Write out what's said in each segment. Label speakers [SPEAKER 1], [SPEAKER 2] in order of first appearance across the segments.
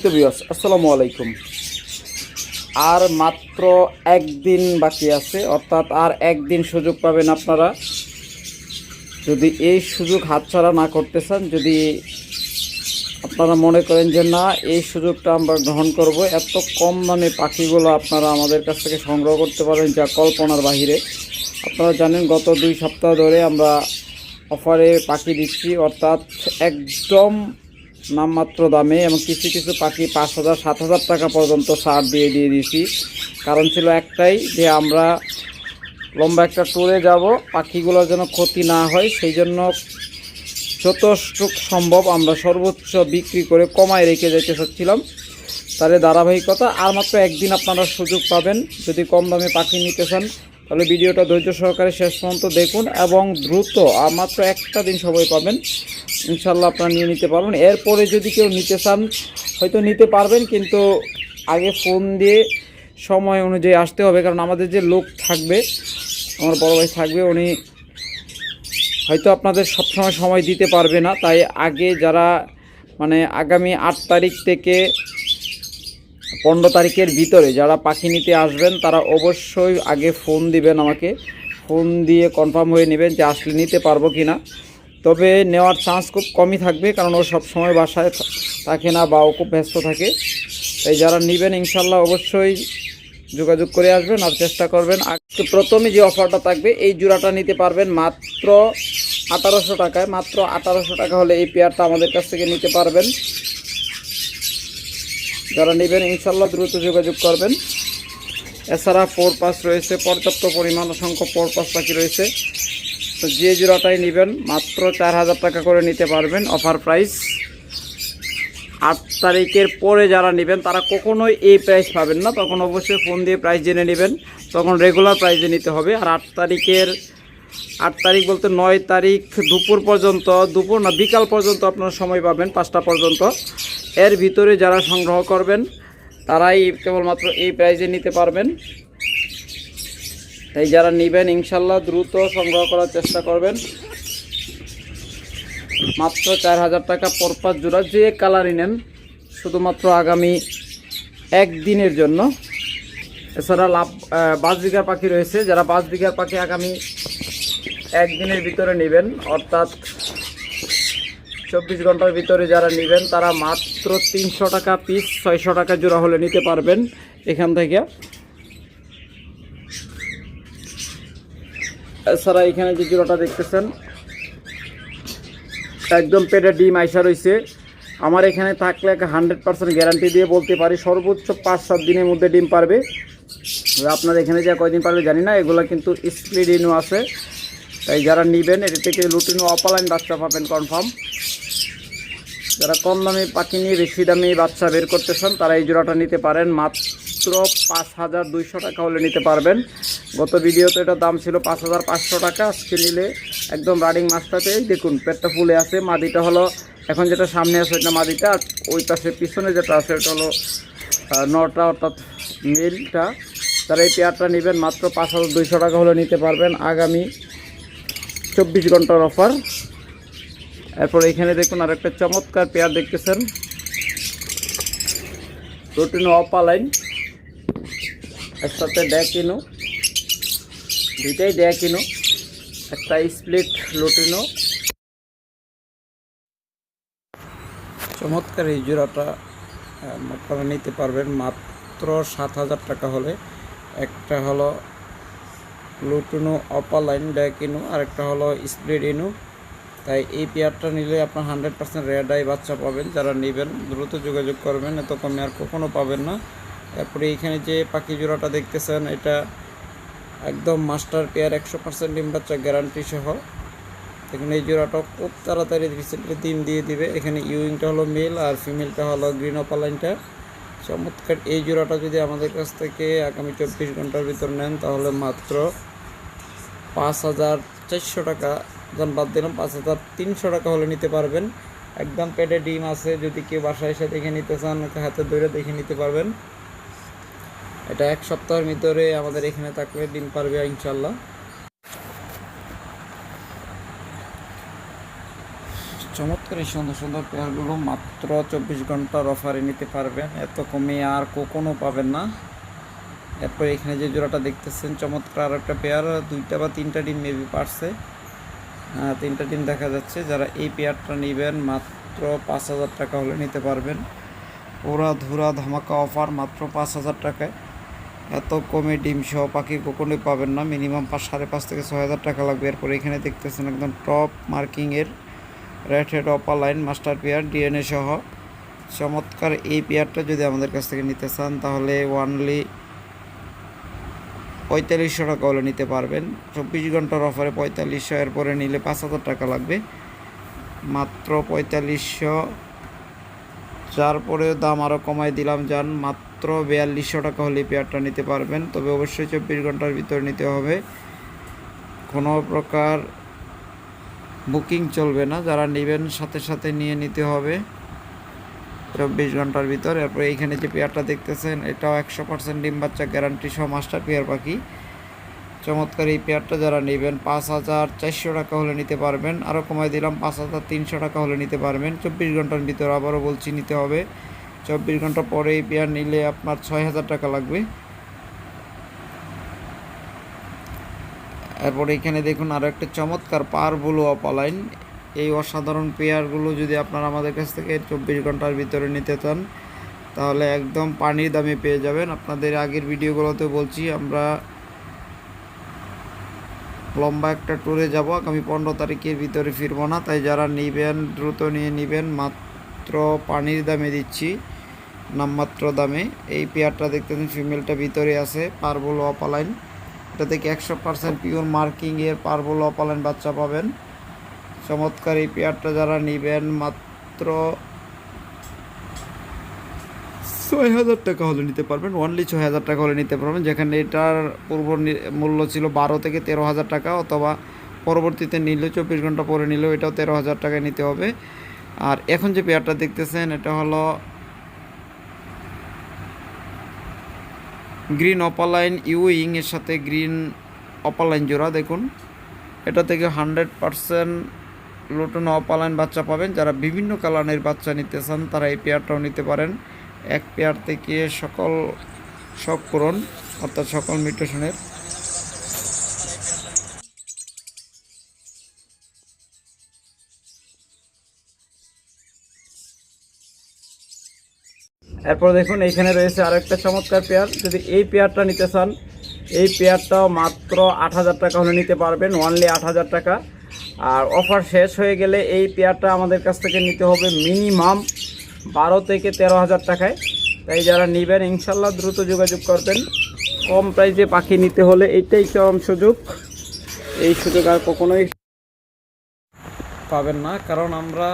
[SPEAKER 1] তো ভিউয়ার্স, আসসালামু আলাইকুম। আর মাত্র একদিন বাকি আছে, অর্থাৎ আর একদিন সুযোগ পাবেন আপনারা। যদি এই সুযোগ হাতছাড়া না করতে চান, যদি আপনারা মনে করেন যে না এই সুযোগটা আমরা গ্রহণ করব, এত কম দামে পাখিগুলো আপনারা আমাদের কাছ থেকে সংগ্রহ করতে পারেন যা কল্পনার বাহিরে। আপনারা জানেন গত 2 সপ্তাহ ধরে আমরা অফারে পাখি দিচ্ছি, অর্থাৎ একদম নামমাত্র দামে, এবং কিছু কিছু পাখি 5,000-7,000 টাকা পর্যন্ত ছাড় দিয়ে দিয়েছি। কারণ ছিল একটাই, যে আমরা লম্বা একটা ট্যুরে যাব, পাখিগুলোর যেন ক্ষতি না হয়, সেই জন্য যতটুকু সম্ভব আমরা সর্বোচ্চ বিক্রি করে কমায় রেখে যেতে চাচ্ছিলাম। তার ধারাবাহিকতা। আর মাত্র একদিন আপনারা সুযোগ পাবেন। যদি কম দামে পাখি নিতে চান তাহলে ভিডিওটা ধৈর্য সহকারে শেষ পর্যন্ত দেখুন এবং দ্রুত, আর মাত্র একটা দিন সময় পাবেন, ইনশাল্লাহ আপনারা নিয়ে নিতে পারবেন। এরপরে যদি কেউ নিতে চান হয়তো নিতে পারবেন, কিন্তু আগে ফোন দিয়ে সময় অনুযায়ী আসতে হবে। কারণ আমাদের যে লোক থাকবে, আমার বড় ভাই থাকবে, উনি হয়তো আপনাদের সবসময় সময় দিতে পারবে না। তাই আগে যারা আগামী 8 তারিখ থেকে 15 তারিখের ভিতরে যারা পাখি নিতে আসবেন, তারা অবশ্যই আগে ফোন দিবেন আমাকে। ফোন দিয়ে কনফার্ম হয়ে নেবেন যে আসলে নিতে পারবো কি না। তবে নেওয়ার চান্স খুব কমই থাকবে, কারণ ও সবসময় বাসায় থাকে না বা ও খুব ব্যস্ত থাকে। তাই যারা নেবেন ইনশাল্লাহ অবশ্যই যোগাযোগ করে আসবেন আর চেষ্টা করবেন। আজকে প্রথমে যে অফারটা থাকবে, এই জোড়াটা নিতে পারবেন মাত্র 1800 টাকায়। মাত্র 1800 টাকা হলে এই পেয়ারটা আমাদের কাছ থেকে নিতে পারবেন। যারা নেবেন ইনশাল্লাহ দ্রুত যোগাযোগ করবেন। এছাড়া 4 পাস রয়েছে, পর্যাপ্ত পরিমাণ অসংখ্য 4 পাস পাখি রয়েছে। তো যে জোড়াটাই নেবেন মাত্র 4000 টাকা করে নিতে পারবেন, অফার প্রাইস। 8 তারিখের পরে যারা নেবেন তারা কখনোই এই প্রাইস পাবেন না, তখন অবশ্যই ফোন দিয়ে প্রাইস জেনে নেবেন, তখন রেগুলার প্রাইসে নিতে হবে। আর 8 তারিখ বলতে 9 তারিখ দুপুর পর্যন্ত, দুপুর না বিকাল পর্যন্ত আপনারা সময় পাবেন, 5টা পর্যন্ত। এর ভিতরে যারা সংগ্রহ করবেন তারাই কেবলমাত্র এই প্রাইসে নিতে পারবেন। তাই যারা নেবেন ইনশাল্লাহ দ্রুত সংগ্রহ করার চেষ্টা করবেন। মাত্র 4000 টাকা পরপাস জোড়া, যে কালারই নেন, শুধুমাত্র আগামী একদিনের জন্য। এছাড়া বাজবিঘার পাখি রয়েছে, যারা বাজবিঘার পাখি আগামী একদিনের ভিতরে নেবেন, অর্থাৎ 24 ঘন্টার ভিতরে যারা নেবেন তারা মাত্র 300 টাকা পিস, 600 টাকা জোড়া হলে নিতে পারবেন এখান থেকে। এছাড়া এখানে যে জোড়াটা দেখতেছেন একদম পেটে ডিম আইসা রয়েছে। আমার এখানে থাকলে 100% গ্যারান্টি দিয়ে বলতে পারি সর্বোচ্চ 5-7 দিনের মধ্যে ডিম পারবে। আপনার এখানে যে কয়দিন পারবে জানি না, এগুলো কিন্তু স্প্লিডিনো আছে। তাই যারা নেবেন এটি থেকে লুটিনো অপালাইন বাচ্চা পাবেন কনফার্ম। যারা কম দামে পাখি নিয়ে বেশি দামে বাচ্চা বের করতে চান তারা এই জোড়াটা নিতে পারেন, মাত্র 5200 টাকা হলে নিতে পারবেন। গত ভিডিওতে এটার দাম ছিল 5500 টাকা। আজকে নিলে একদম রানিং মাছটাতেই দেখুন পেটটা ফুলে আছে। মাদিটা হলো এখন যেটা সামনে আছে এটা মাদিটা, আর ওই পাশে পিছনে যেটা আছে এটা হলো নটা, অর্থাৎ মেলটা। তারা এই পেয়ারটা নেবেন মাত্র 5200 টাকা হলে নিতে পারবেন, আগামী 24 ঘন্টার অফার। এরপর এখানে দেখুন আর একটা চমৎকার পেয়ার দেখতেছেন, লুটিনো অপালাইন, এর সাথে ড্যাকিনো, দুইটাই ড্যাকিনো, একটা স্প্লিট লুটিনো। চমৎকার এই জোড়াটা আপনারা নিতে পারবেন মাত্র 7000 টাকা হলে। একটা হলো লুটিনো অপালাইন ড্যাকিনো, আর একটা হলো স্প্লিডিনো। তাই এই পেয়ারটা নিলে আপনার 100% রেড আই বাচ্চা পাবেন। যারা নেবেন দ্রুত যোগাযোগ করবেন, এত কমে আর কখনো পাবেন না। তারপরে এইখানে যে পাখি জোড়াটা দেখতেছেন এটা একদম মাস্টার পেয়ার, 100% ডিম বাচ্চা গ্যারান্টি সহ। এখানে এই জোড়াটা খুব তাড়াতাড়ি রিসেন্টলি ডিম দিয়ে দিবে। এখানে ইউইংটা হলো মেল আর ফিমেলটা হলো গ্রিন অপালাইনটা। চমৎকার এই জোড়াটা যদি আমাদের কাছ থেকে আগামী 24 ঘন্টার ভিতর নেন তাহলে মাত্র 5400 টাকা, বাদ দিলাম 5300 টাকা হলে নিতে পারবেন। একদম পেটে ডিম আছে, যদি কেউ বাসায় এসে দেখে নিতে চান হাতে ধরে দেখে নিতে পারবেন। এটা 1 সপ্তাহের ভিতরে আমাদের এখানে থাকলে ডিম পারবে ইনশাল্লাহ। চমৎকার এই সুন্দর সুন্দর পেয়ারগুলো মাত্র 24 ঘন্টার অফারে নিতে পারবেন, এত কমে আর কখনো পাবেন না। এরপর এখানে যে জোড়াটা দেখতেছেন চমৎকার আর একটা পেয়ার, 2টা বা 3টা ডিম মেবি পারছে, 3টা ডিম দেখা যাচ্ছে। যারা এই পেয়ারটা নেবেন মাত্র 5,000 টাকা হলে নিতে পারবেন। ওরা ধুরা ধামাকা অফার মাত্র 5,000 টাকায়। এত কমে ডিম সহ পাখি কখনোই পাবেন না, মিনিমাম 5,500 থেকে 6,000 টাকা লাগবে। এরপর এখানে দেখতেছেন একদম টপ মার্কিংয়ের red head opaline master pair DNA সহ চমৎকার এই পেয়ারটা যদি আমাদের কাছ থেকে নিতে চান তাহলে ওয়ানলি 4500 টাকা হলে নিতে পারবেন। 24 ঘন্টার অফারে 4500, এরপরে নিলে 5,000 টাকা লাগবে, মাত্র 4500। তারপরে দাম আরও কমাই দিলাম, যান মাত্র 4200 টাকা হলে পেয়ারটা নিতে পারবেন। তবে অবশ্যই 24 ঘন্টার ভিতরে নিতে হবে, কোনো প্রকার বুকিং চলবে না। যারা নেবেন সাথে সাথে নিয়ে নিতে হবে 24 ঘন্টার ভিতর। এরপর এইখানে যে পেয়ারটা দেখতেছেন এটাও 100% ডিম বাচ্চা গ্যারান্টি সহ মাস্টার পেয়ার পাখি। চমৎকার এই পেয়ারটা যারা নেবেন 5,400 টাকা হলে নিতে পারবেন, আরও কমাই দিলাম 5,300 টাকা হলে নিতে পারবেন 24 ঘন্টার ভিতর। আবারও বলছি নিতে হবে 24 ঘন্টা পরে এই পেয়ার নিলে আপনার 6,000 টাকা লাগবে। এরপর এখানে দেখুন আরও একটা চমৎকার পার ব্লু অপালাইন। এই অসাধারণ পেয়ারগুলো যদি আপনারা আমাদের কাছ থেকে 24 ঘন্টার ভিতরে নিতে চান তাহলে একদম পানির দামে পেয়ে যাবেন। আপনাদের আগের ভিডিওগুলোতে বলছি আমরা লম্বা একটা ট্যুরে যাব, আগামী 15 তারিখের ভিতরে ফিরবো না, তাই যারা নেবেন দ্রুত নিয়ে নেবেন, মাত্র পানির দামে দিচ্ছি, নামমাত্র দামে। এই পেয়ারটা দেখতেছেন ফিমেলটা ভিতরে আছে, পার্বল অপালাইন। এটা থেকে 100% পিওর মার্কিংয়ের পার্বল অপালাইন বাচ্চা পাবেন। চমৎকার এই পেয়ারটা যারা নেবেন মাত্র 6,000 টাকা হলে নিতে পারবেন, অনলি 6,000 টাকা হলে নিতে পারবেন, যেখানে এটার পূর্ব মূল্য ছিল 12 থেকে 13,000 টাকা, অথবা পরবর্তীতে নিলেও 24 ঘন্টা পরে নিলেও এটাও 13,000 টাকায় নিতে হবে। আর এখন যে পেয়ারটা দেখতেছেন এটা হলো গ্রিন অপালাইন ইউইং এর সাথে গ্রিন অপালাইন জোড়া। দেখুন এটা থেকে 100% লুটন অপালাইন বাচ্চা পাবেন। যারা বিভিন্ন কালারের বাচ্চা নিতে চান তারা এই পেয়ারটাও নিতে পারেন। এক পেয়ার থেকে সকল শখ পূরণ, অর্থাৎ সকল মিউটেশনের। এরপর দেখুন এইখানে রয়েছে আরেকটা চমৎকার পেয়ার। যদি এই পেয়ারটা নিতে চান এই পেয়ারটাও মাত্র 8,000 টাকা হলে নিতে পারবেন, অনলি 8,000 টাকা। আর অফার শেষ হয়ে গেলে এই পেয়ারটা আমাদের কাছ থেকে নিতে হবে মিনিমাম 12 থেকে 13,000 টাকায়। তাই যারা নেবেন ইনশাল্লাহ দ্রুত যোগাযোগ করবেন। কম প্রাইসে পাখি নিতে হলে এইটাই চরম সুযোগ, এই সুযোগ আর কখনোই পাবেন না। কারণ আমরা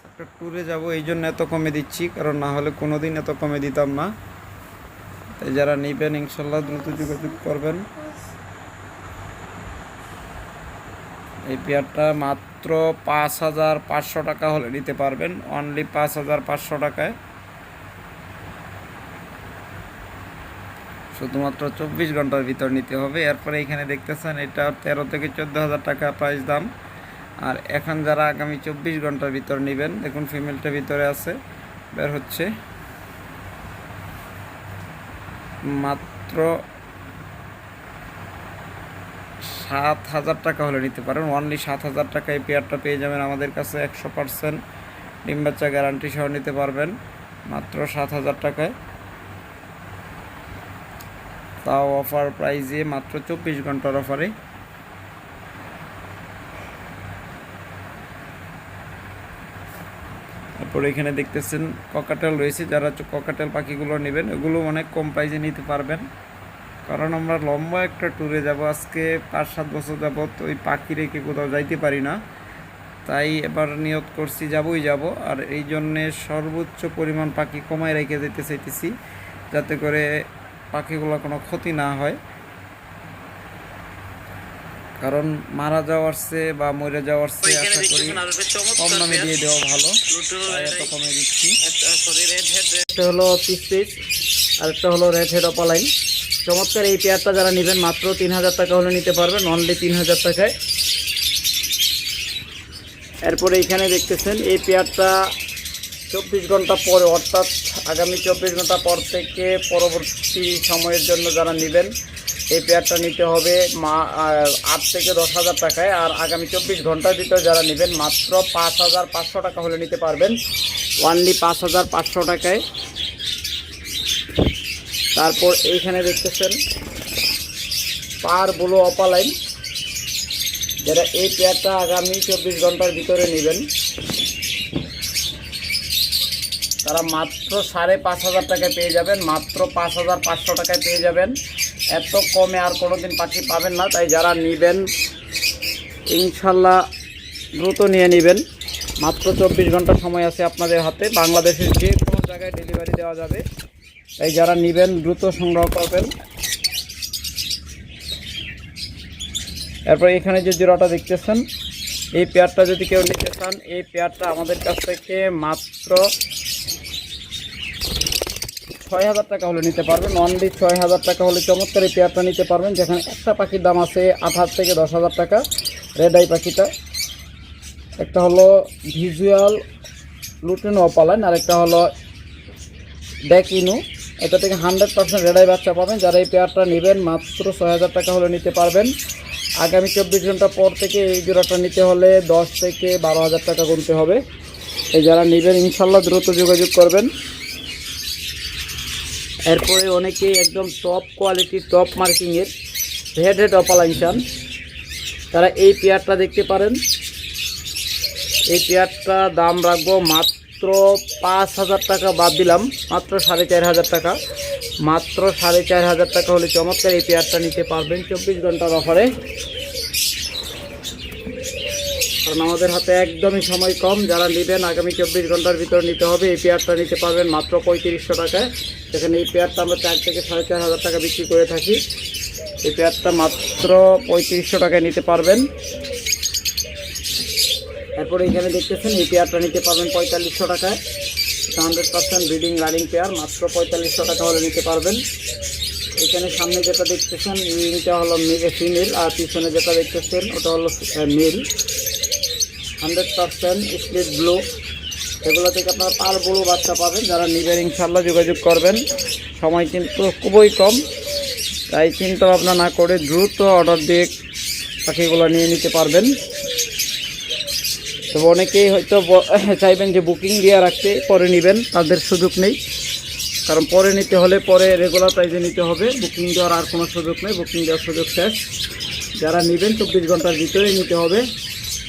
[SPEAKER 1] একটা ট্যুরে যাব এই জন্য এত কমে দিচ্ছি, কারণ না হলে কোনো দিন এত কমে দিতাম না। তাই যারা নেবেন ইনশাল্লাহ দ্রুত যোগাযোগ করবেন। এই পেয়ারটা মাত্র 5,500 টাকা হলে নিতে পারবেন, অনলি 5,500 টাকায়, শুধুমাত্র 24 ঘন্টার ভিতর নিতে হবে। এরপরে এখানে দেখতেছেন এটা 13 থেকে 14,000 টাকা প্রাইস দাম। আর এখন যারা আগামী 24 ঘন্টার ভিতর নেবেন দেখুন ফিমেলটা ভিতরে আছে, বের হচ্ছে, মাত্র 7,000 টাকা হলে নিতে পারেন, অনলি 7,000 টাকা এই পেয়ারটা পেয়ে যাবেন আমাদের কাছে। 100% ডিম বাচ্চা গ্যারান্টি সহ নিতে পারবেন মাত্র 7,000 টাকায়, তাও অফার প্রাইজে, মাত্র 24 ঘন্টার অফারে। তারপরে এখানে দেখতেছেন ককাটেল রয়েছে, যারা ককাটেল পাখিগুলো নেবেন এগুলো অনেক কম প্রাইজে নিতে পারবেন। কারণ আমরা লম্বা একটা ট্যুরে যাব, আজকে 5-7 বছর যাবত ওই পাখি রেখে কোথাও যাইতে পারি না, তাই এবার নিয়ত করছি যাবই যাব। আর এই জন্যে সর্বোচ্চ পরিমাণ পাখি কমায় রেখে যেতে চাইতেছি, যাতে করে পাখিগুলো কোনো ক্ষতি না হয়। কারণ মারা যাওয়ার চেয়ে বা মরে যাওয়ার চেয়ে আশা করি কম দামে দিয়ে দেওয়া ভালো, তাই এত কমে দিচ্ছি। একটা হলো পিস আর একটা হলো রেড হেড অপালাইন। চমৎকার এই পেয়ারটা যারা নেবেন মাত্র 3,000 টাকা হলে নিতে পারবেন, অনলি 3,000 টাকায়। এরপরে এখানে দেখতেছেন এই পেয়ারটা 24 ঘন্টা পরে, অর্থাৎ আগামী 24 ঘন্টা পর থেকে পরবর্তী সময়ের জন্য যারা নেবেন এই পেয়ারটা নিতে হবে 8 থেকে 10,000 টাকায়। আর আগামী 24 ঘন্টার ভিতরে যারা নেবেন মাত্র 5,500 টাকা হলে নিতে পারবেন, অনলি 5,500 টাকায়। তারপর এইখানে দেখতেছেন পার ব্লু অপালাইন, যারা এই পেয়ারটা আগামী 24 ঘন্টার ভিতরে নেবেন তারা মাত্র 5,500 টাকায় পেয়ে যাবেন, মাত্র 5,500 টাকায় পেয়ে যাবেন। এত কমে আর কোনোদিন পাখি পাবেন না। তাই যারা নেবেন ইনশাল্লাহ দ্রুত নিয়ে নেবেন। মাত্র 24 ঘন্টা সময় আছে আপনাদের হাতে, বাংলাদেশের যে কোনো জায়গায় ডেলিভারি দেওয়া যাবে। তাই যারা নেবেন দ্রুত সংগ্রহ করবেন। এরপর এখানে যে জোড়াটা দেখতেছেন এই পেয়ারটা যদি কেউ নিতে চান, এই পেয়ারটা আমাদের কাছ থেকে মাত্র 6,000 টাকা হলে নিতে পারবেন, অনলি 6,000 টাকা হলে চমৎকার এই পেয়ারটা নিতে পারবেন। যেখানে একটা পাখির দাম আছে 8,000 থেকে 10,000 টাকা। রেড আই পাখিটা একটা হলো ভিজুয়াল লুটিনো অপালাইন, আর একটা হলো ডেকিনু। এটা থেকে 100% রেড আই বাচ্চা পাবেন। যারা এই পেয়ারটা নেবেন মাত্র 6,000 টাকা হলে নিতে পারবেন। আগামী 24 ঘন্টা পর থেকে এই জোড়াটা নিতে হলে 10 থেকে 12,000 টাকা গুনতে হবে। এই যারা নেবেন ইনশাল্লাহ দ্রুত যোগাযোগ করবেন। এরপরে অনেকেই একদম টপ কোয়ালিটির টপ মার্কিংয়ের রেড অপালাইন চান, তারা এই পেয়ারটা দেখতে পারেন। এই পেয়ারটা দাম রাখবো মাত্র 5,000 টাকা, বাদ দিলাম মাত্র 4,500 টাকা। মাত্র 4,500 টাকা হলে চমৎকার এই পেয়ারটা নিতে পারবেন 24 ঘন্টার অফারে। কারণ আমাদের হাতে একদমই সময় কম, যারা নেবেন আগামী 24 ঘন্টার ভিতর নিতে হবে। এই পেয়ারটা নিতে পারবেন মাত্র 3500 টাকায়। যেখানে এই পেয়ারটা আমরা 4 থেকে 4,500 টাকা বিক্রি করে থাকি, এই পেয়ারটা মাত্র 3500 টাকায় নিতে পারবেন। এরপরে এখানে দেখতেছেন এই পেয়ারটা নিতে পারবেন 4500 টাকায়। 100% ব্রিডিং রানিং পেয়ার, মাত্র 4500 টাকা হলে নিতে পারবেন। এখানে সামনে যেটা দেখতেছেন এইটা হলো ফিমেল, আর পিছনে যেটা দেখতেছেন ওটা হলো মেল। 100% স্প্লিট ব্লু, এগুলো থেকে আপনারা পার ব্লু বাচ্চা পাবেন। যারা নেবেন ইনশাল্লাহ যোগাযোগ করবেন। সময় কিন্তু খুবই কম, তাই চিন্তা ভাবনা না করে দ্রুত অর্ডার দিয়ে পাখিগুলো নিয়ে নিতে পারবেন। তবে অনেকেই হয়তো চাইবেন যে বুকিং দিয়ে রাখতে পরে নেবেন, তাদের সুযোগ নেই। কারণ পরে নিতে হলে পরে রেগুলার প্রাইসে নিতে হবে, বুকিং দেওয়ার আর কোনো সুযোগ নেই, বুকিং দেওয়ার সুযোগ শেষ। যারা নেবেন 24 ঘন্টার ভিতরেই নিতে হবে।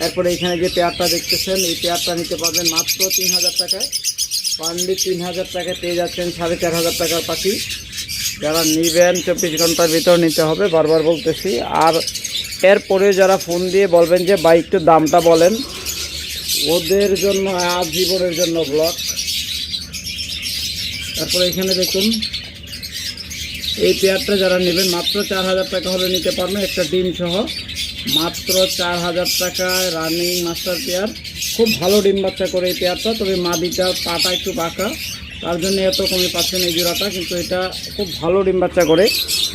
[SPEAKER 1] এরপরে এখানে যে পেয়ারটা দেখতেছেন এই পেয়ারটা নিতে পারবেন মাত্র 3,000 টাকায়, অনলি 3,000 টাকায় পেয়ে যাচ্ছেন 4,500 টাকার পাখি। যারা নেবেন 24 ঘন্টার ভিতর নিতে হবে, বারবার বলতেছি। আর এরপরে যারা ফোন দিয়ে বলবেন যে ভাই একটু দামটা বলেন, ওদের জন্য আজীবনের জন্য ব্লক। তারপরে এখানে দেখুন এই পেয়ারটা যারা নেবেন মাত্র 4,000 টাকা হলে নিতে পারবেন, একটা ডিম সহ। মাত্র 4,000 টাকায় রানিং মাস্টার পেয়ার, খুব ভালো ডিম বাচ্চা করে এই পেয়ারটা। তবে মাদিটার পাটা একটু বাঁকা, তার জন্য এত কমে পাচ্ছেন এই জোড়াটা, কিন্তু এটা খুব ভালো ডিম বাচ্চা করে।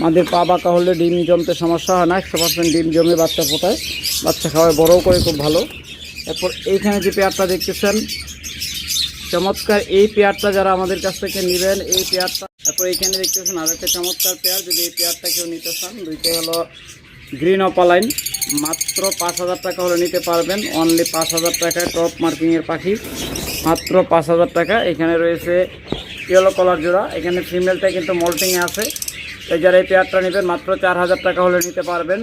[SPEAKER 1] মাদির পা বাঁকা হলে ডিম জমতে সমস্যা হয় না, 100% ডিম জমে বাচ্চা ফোটায়, বাচ্চা খাওয়ায় বড়ও করে, খুব ভালো। এরপর এইখানে যে পেয়ারটা দেখতেছেন চমৎকার, এই পেয়ারটা যারা আমাদের কাছ থেকে নেবেন এই পেয়ারটা। তারপর এইখানে দেখতেছেন আরেকটা চমৎকার পেয়ার, যদি এই পেয়ারটা কেউ নিতে চান, দুইটাই হলো গ্রিন অপালাইন। মাত্র 5,000 টাকা হলে নিতে পারবেন, অনলি 5,000 টাকায় টপ মার্কিংয়ের পাখি, মাত্র 5,000 টাকা। এখানে রয়েছে ইয়েলো কলার জোড়া, এখানে ফিমেলটা কিন্তু মল্টিংয়ে আছে। এই যারা এই পেয়ারটা নেবেন মাত্র 4,000 টাকা হলে নিতে পারবেন।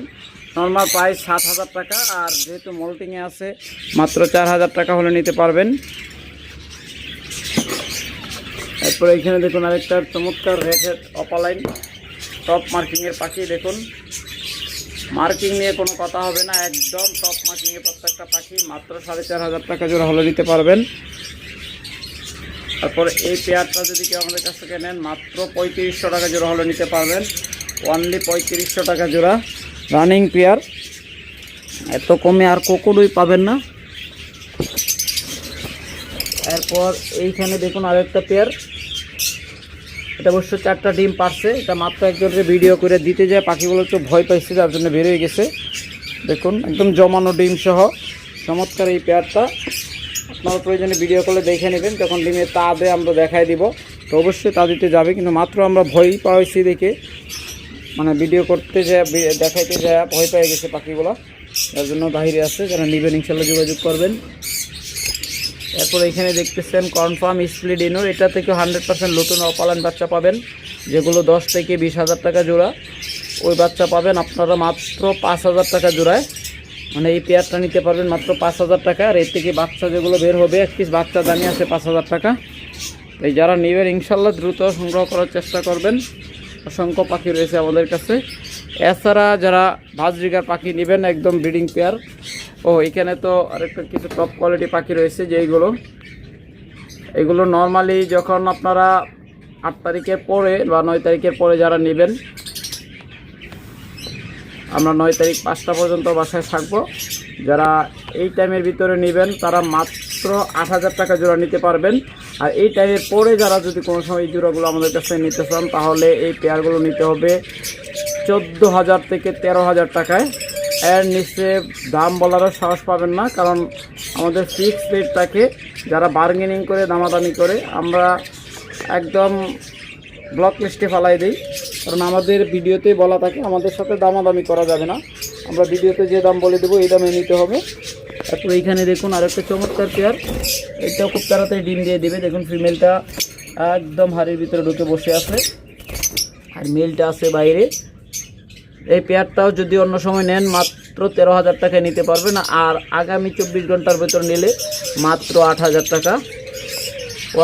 [SPEAKER 1] নর্মাল প্রাইস 7,000 টাকা, আর যেহেতু মল্টিংয়ে আছে মাত্র 4,000 টাকা হলে নিতে পারবেন। এরপরে এখানে দেখুন আরেকটা চমৎকার রেড অপালাইন টপ মার্কিংয়ের পাখি। দেখুন মার্কিং নিয়ে কোনো কথা হবে না, একদম টপ মার্কিংয়ে প্রত্যেকটা পাখি। মাত্র 4,500 টাকা জোড়া হলে নিতে পারবেন। তারপর এই পেয়ারটা যদি কেউ আমাদের কাছ থেকে নেন মাত্র 3500 টাকা জোড়া হলে নিতে পারবেন, অনলি 3500 টাকা জোড়া রানিং পেয়ার। এত কমে আর কখনোই পাবেন না। এরপর এইখানে দেখুন আরেকটা পেয়ার, এটা অবশ্য 4টা ডিম পারছে। এটা মাত্র একজনকে ভিডিও করে দিতে যায় পাখিগুলো একটু ভয় পাইছে, যার জন্য বের হয়ে গেছে। দেখুন একদম জমানো ডিম সহ চমৎকার এই পেয়ারটা। আপনারা প্রয়োজনে ভিডিও কলে দেখে নেবেন, যখন ডিমের তা দেয় আমরা দেখাই দিব। তো অবশ্যই তা দিতে যাবে, কিন্তু মাত্র আমরা ভয় পাইছি দেখে মানে ভিডিও করতে যা দেখাইতে যা ভয় পেয়ে গেছে পাখিগুলো, যার জন্য বাইরে আছে। যারা নেবেন ইনশাল্লাহ যোগাযোগ করবেন। এরপর এখানে দেখতেছেন কনফার্ম স্প্লিট ইনোর, এটা থেকে 100% নতুন অপালান বাচ্চা পাবেন, যেগুলো 10 থেকে 20,000 টাকা জোড়া। ওই বাচ্চা পাবেন আপনারা মাত্র 5,000 টাকা জোড়ায়, মানে এই পেয়ারটা নিতে পারবেন মাত্র 5,000 টাকা। আর এর থেকে বাচ্চা যেগুলো বের হবে, এক পিস বাচ্চা দামই আছে 5,000 টাকা। এই যারা নেবেন ইনশাল্লাহ দ্রুত সংগ্রহ করার চেষ্টা করবেন। অসংখ্য পাখি রয়েছে আমাদের কাছে। এছাড়া যারা বাজরিগার পাখি নেবেন একদম ব্রিডিং পেয়ার, এখানে তো আরেকটা কিছু টপ কোয়ালিটি পাখি রয়েছে, যেইগুলো এগুলো নর্মালি যখন আপনারা 8 তারিখের পরে বা 9 তারিখের পরে যারা নেবেন, আমরা 9 তারিখ 5টা পর্যন্ত বাসায় থাকবো। যারা এই টাইমের ভিতরে নেবেন তারা মাত্র 8,000 টাকা জোড়া নিতে পারবেন। আর এই টাইমের পরে যারা যদি কোনো সময় এই জোড়াগুলো আমাদের কাছে নিতে চান, তাহলে এই পেয়ারগুলো নিতে হবে 14,000 থেকে 13,000 টাকায়। এর নিচে দাম বলারও সাহস পাবেন না, কারণ আমাদের ফিক্স রেট থাকে। যারা বার্গেনিং করে দামাদামি করে আমরা একদম ব্লক লিস্টে ফেলাই দিই, কারণ আমাদের ভিডিওতেই বলা থাকে আমাদের সাথে দামাদামি করা যাবে না। আমরা ভিডিওতে যে দাম বলে দেবো এই দামে নিতে হবে। তারপরে এইখানে দেখুন আরেকটা চমৎকার পেয়ার, এটাও খুব তাড়াতাড়ি ডিম দিয়ে দেবে। দেখুন ফিমেলটা একদম হাড়ির ভিতরে ঢুকে বসে আছে, আর মেলটা আছে বাইরে। এই পেয়ারটাও যদি অন্য সময় নেন মাত্র 13,000 টাকায় নিতে পারবেন, আর আগামী 24 ঘন্টার ভেতর নিলে মাত্র 8,000 টাকা,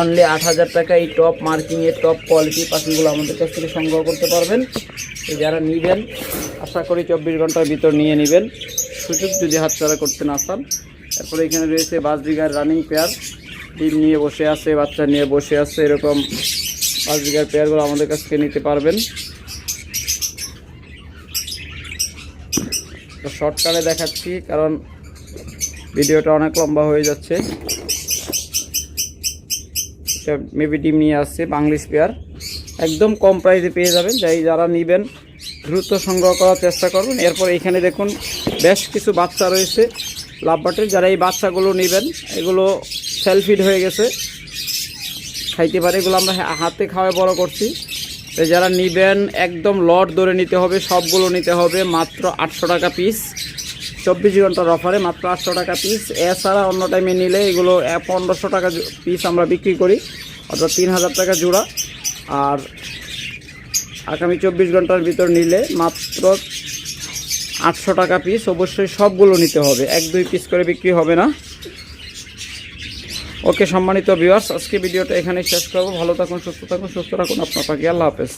[SPEAKER 1] অনলি 8,000 টাকা। এই টপ মার্কিংয়ের টপ কোয়ালিটি পাখিগুলো আমাদের কাছ থেকে সংগ্রহ করতে পারবেন। যারা নেবেন আশা করি 24 ঘন্টার ভিতর নিয়ে নেবেন, সুযোগ যদি হাতছাড়া করতে না চান। তারপরে এখানে রয়েছে বাজরিগার রানিং পেয়ার, ডিম নিয়ে বসে আছে, বাচ্চা নিয়ে বসে আছে। এরকম বাজরিগার পেয়ারগুলো আমাদের কাছ থেকে নিতে পারবেন। তো শর্টকাটে দেখাচ্ছি, কারণ ভিডিওটা অনেক লম্বা হয়ে যাচ্ছে। মেবি ডিম নিয়ে আসছে বাংলিশ পেয়ার, একদম কম প্রাইসে পেয়ে যাবেন। যারা নেবেন দ্রুত সংগ্রহ করার চেষ্টা করবেন। এরপর এখানে দেখুন বেশ কিছু বাচ্চা রয়েছে লাভবাটের। যারা এই বাচ্চাগুলো নেবেন, এগুলো সেলফিড হয়ে গেছে, খাইতে পারে। এগুলো আমরা হাতে খাওয়ায় বড় করছি। তো যারা নেবেন একদম লট ধরে নিতে হবে, সবগুলো নিতে হবে মাত্র 800 টাকা পিস। 24 ঘন্টার অফারে মাত্র 800 টাকা পিস। এছাড়া অন্য টাইমে নিলে এগুলো 1500 টাকা পিস আমরা বিক্রি করি, অর্থাৎ 3,000 টাকা জোড়া। আর আগামী 24 ঘন্টার ভিতর নিলে মাত্র 800 টাকা পিস। অবশ্যই সবগুলো নিতে হবে, 1-2 পিস করে বিক্রি হবে না। ওকে সম্মানিত ভিউয়ার্স, আজকে ভিডিওটা এখানেই শেষ করবো। ভালো থাকুন, সুস্থ থাকুন, সুস্থ রাখুন আপনার পাখি। আল্লাহ হাফেজ।